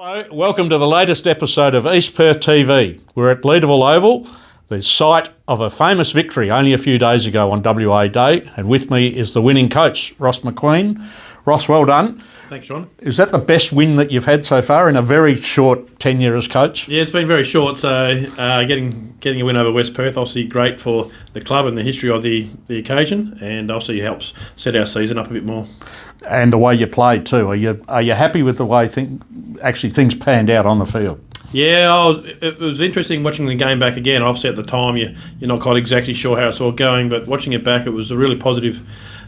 Hello, welcome to the latest episode of East Perth TV. We're at Leederville Oval, the site of a famous victory only a few days ago on WA Day, and with me is the winning coach, Ross McQueen. Ross, well done. Thanks, John. Is that the best win that you've had so far in a very short tenure as coach? Yeah, it's been very short, so getting a win over West Perth, obviously great for the club and the history of the occasion, and obviously helps set our season up a bit more. And the way you played too. Are you happy with the way things panned out on the field? Yeah, it was interesting watching the game back again. Obviously at the time you're not quite exactly sure how it's all going, but watching it back, it was a really positive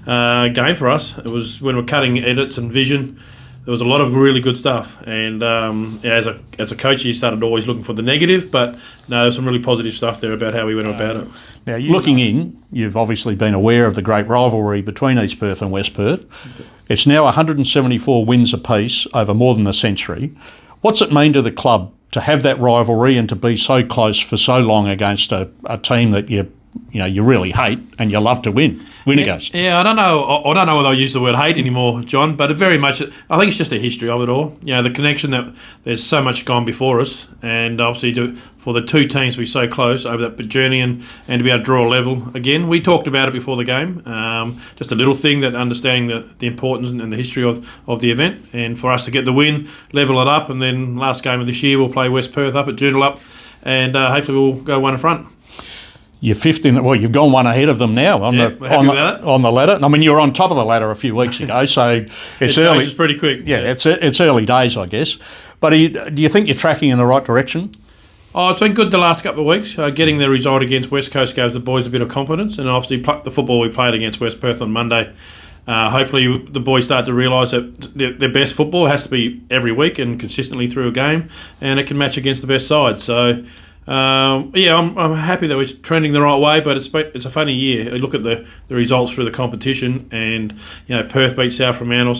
game for us. It was when we're cutting edits and vision. There was a lot of really good stuff, and as a coach, you started always looking for the negative, but no, there's some really positive stuff there about how we went about it. Now, looking in, you've obviously been aware of the great rivalry between East Perth and West Perth. It's now 174 wins apiece over more than a century. What's it mean to the club to have that rivalry and to be so close for so long against a team that you really hate and you love to win against? Yeah, I don't know whether I use the word hate anymore, John, but it very much, I think it's just a history of it all. You know, the connection that there's so much gone before us, and obviously for the two teams to be so close over that journey and to be able to draw a level again. We talked about it before the game, just a little thing, that understanding the importance and the history of the event, and for us to get the win, level it up, and then last game of this year we'll play West Perth up at Joondalup, and hopefully we'll go one in front. You're fifth you've gone one ahead of them now on the ladder. I mean, you were on top of the ladder a few weeks ago, so it's early. It's pretty quick. Yeah, it's early days, I guess. But do you think you're tracking in the right direction? Oh, it's been good the last couple of weeks. Getting the result against West Coast gave the boys a bit of confidence, and obviously the football we played against West Perth on Monday. Hopefully the boys start to realise that their best football has to be every week and consistently through a game, and it can match against the best side. So. I'm happy that we're trending the right way, but it's a funny year. You look at the results through the competition, and Perth beat South Fremantle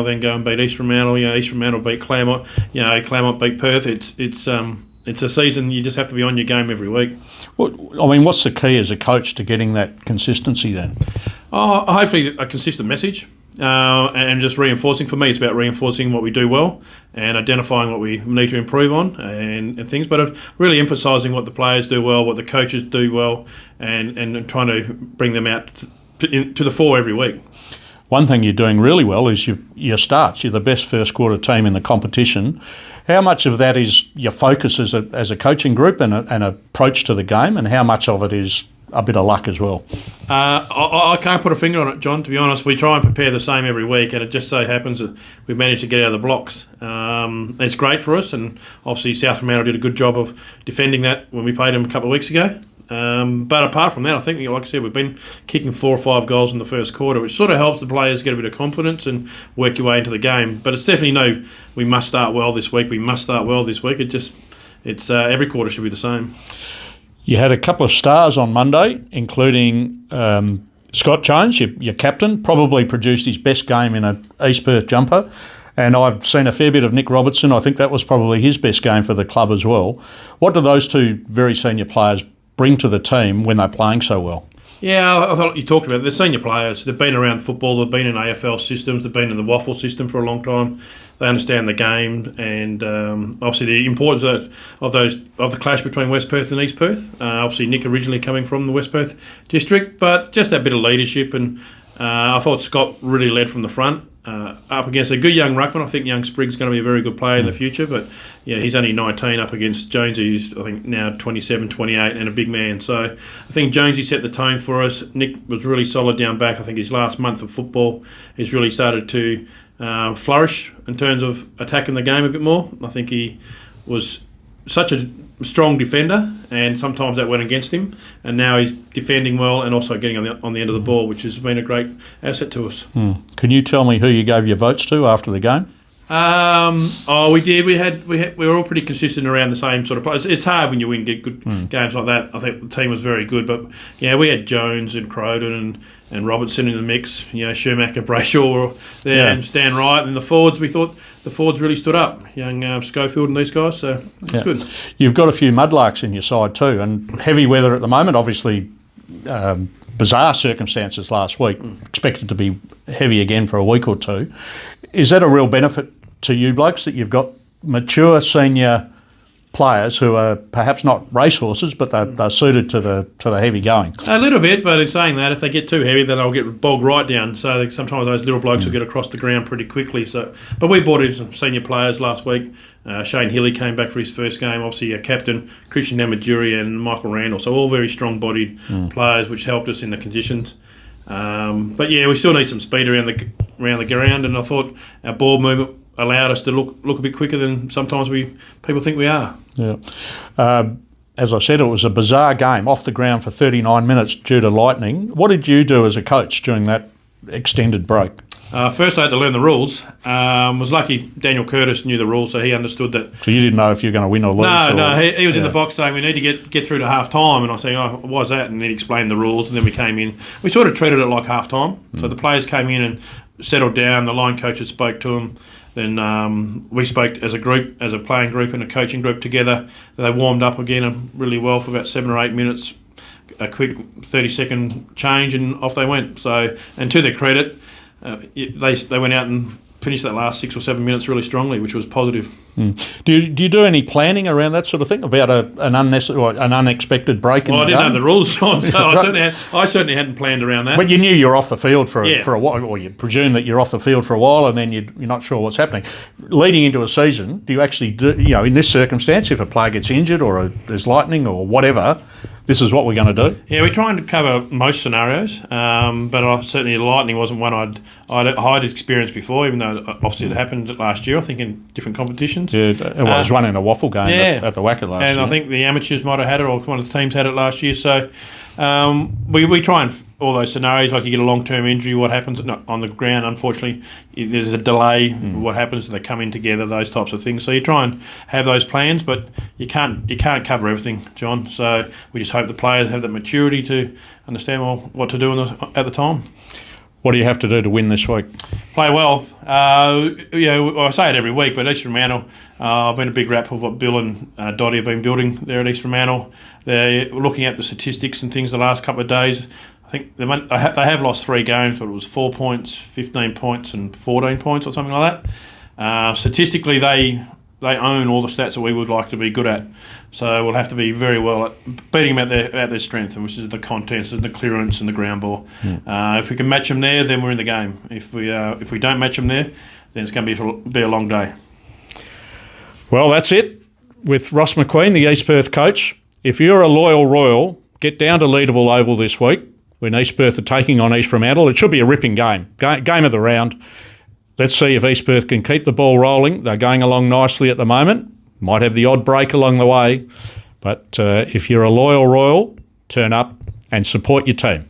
then go and beat East Fremantle. East Fremantle beat Claremont. Claremont beat Perth. It's a season you just have to be on your game every week. What's the key as a coach to getting that consistency then? Hopefully a consistent message. And just reinforcing. For me, it's about reinforcing what we do well and identifying what we need to improve on and things, but really emphasising what the players do well, what the coaches do well, and trying to bring them out to the fore every week. One thing you're doing really well is your starts. You're the best first quarter team in the competition. How much of that is your focus as a coaching group and an approach to the game, and how much of it is a bit of luck as well? I can't put a finger on it, John, to be honest. We try and prepare the same every week, and it just so happens that we've managed to get out of the blocks. It's great for us, and obviously South Fremantle did a good job of defending that when we played them a couple of weeks ago. But apart from that, I think, like I said, we've been kicking 4 or 5 goals in the first quarter, which sort of helps the players get a bit of confidence and work your way into the game. But it's definitely we must start well this week. It's every quarter should be the same. You had a couple of stars on Monday, including Scott Jones, your captain, probably produced his best game in an East Perth jumper. And I've seen a fair bit of Nick Robertson. I think that was probably his best game for the club as well. What do those two very senior players bring to the team when they're playing so well? Yeah, I thought you talked about it. They're senior players. They've been around football. They've been in AFL systems. They've been in the waffle system for a long time. They understand the game, and obviously the importance of the clash between West Perth and East Perth. Obviously Nick originally coming from the West Perth district, but just that bit of leadership, and I thought Scott really led from the front. Up against a good young ruckman. I think young Sprig's going to be a very good player in the future, but yeah, he's only 19 up against Jonesy, who's I think now 27, 28 and a big man. So I think Jonesy set the tone for us. Nick was really solid down back. I think his last month of football he's really started to flourish in terms of attacking the game a bit more. I think he was such a strong defender, and sometimes that went against him, and now he's defending well and also getting on the end of the ball, which has been a great asset to us. Can you tell me who you gave your votes to after the game? We did. We were all pretty consistent around the same sort of players. It's hard when you get good games like that. I think the team was very good, but yeah, we had Jones and Croden and Robertson in the mix. Schumacher, Brayshaw there, and Stan Wright, and the forwards. We thought the forwards really stood up. Young Schofield and these guys. So it's good. You've got a few mudlarks in your side too, and heavy weather at the moment. Obviously. Bizarre circumstances last week, expected to be heavy again for a week or two. Is that a real benefit to you blokes that you've got mature senior players who are perhaps not racehorses, but they're suited to the heavy going. A little bit, but in saying that, if they get too heavy, then they'll get bogged right down. So sometimes those little blokes will get across the ground pretty quickly. So, but we brought in some senior players last week. Shane Hilly came back for his first game. Obviously, our captain Christian Amaduri and Michael Randall. So all very strong-bodied players, which helped us in the conditions. But yeah, we still need some speed around the ground, and I thought our ball movement allowed us to look a bit quicker than sometimes people think we are. Yeah. As I said, it was a bizarre game, off the ground for 39 minutes due to lightning. What did you do as a coach during that extended break? First, I had to learn the rules. Was lucky Daniel Curtis knew the rules, so he understood that. So you didn't know if you were going to win or lose? No. He was in the box saying we need to get through to half time, and I was saying, oh, why's that? And he explained the rules, and then we came in. We sort of treated it like half time. So the players came in and settled down. The line coaches spoke to them. Then we spoke as a group, as a playing group and a coaching group together. They warmed up again really well for about 7 or 8 minutes. A quick 30-second change, and off they went. So, and to their credit, they went out and finished that last 6 or 7 minutes really strongly, which was positive. Do you do any planning around that sort of thing about an unexpected break in the game? Well, I didn't know the rules, John, so I certainly hadn't planned around that. But you knew you were off the field for a while, or you presume that you're off the field for a while, and then you're not sure what's happening. Leading into a season, do you actually do, in this circumstance, if a player gets injured or there's lightning or whatever, this is what we're going to do? Yeah, we're trying to cover most scenarios, but certainly lightning wasn't one I'd experienced before, even though obviously it happened last year, I think, in different competitions. Yeah, it was running a waffle game at the Wacker last year. And I think the amateurs might have had it, or one of the teams had it last year. So we try and all those scenarios, like you get a long-term injury, what happens on the ground, unfortunately, there's a delay, what happens, they come in together, those types of things. So you try and have those plans, but you can't cover everything, John. So we just hope the players have the maturity to understand what to do at the time. What do you have to do to win this week? Play well. I say it every week, but East Fremantle, I've been a big rap of what Bill and Dottie have been building there at East Fremantle. They're looking at the statistics and things the last couple of days. I think they have lost 3 games, but it was 4 points, 15 points and 14 points or something like that. Statistically, they own all the stats that we would like to be good at. So we'll have to be very well at beating them at their strength, which is the contest and the clearance and the ground ball. If we can match them there, then we're in the game. If we don't match them there, then it's going to be a long day. Well, that's it with Ross McQueen, the East Perth coach. If you're a loyal Royal, get down to Leederville Oval this week when East Perth are taking on East Fremantle. It should be a ripping game of the round. Let's see if East Perth can keep the ball rolling. They're going along nicely at the moment. Might have the odd break along the way. But if you're a loyal Royal, turn up and support your team.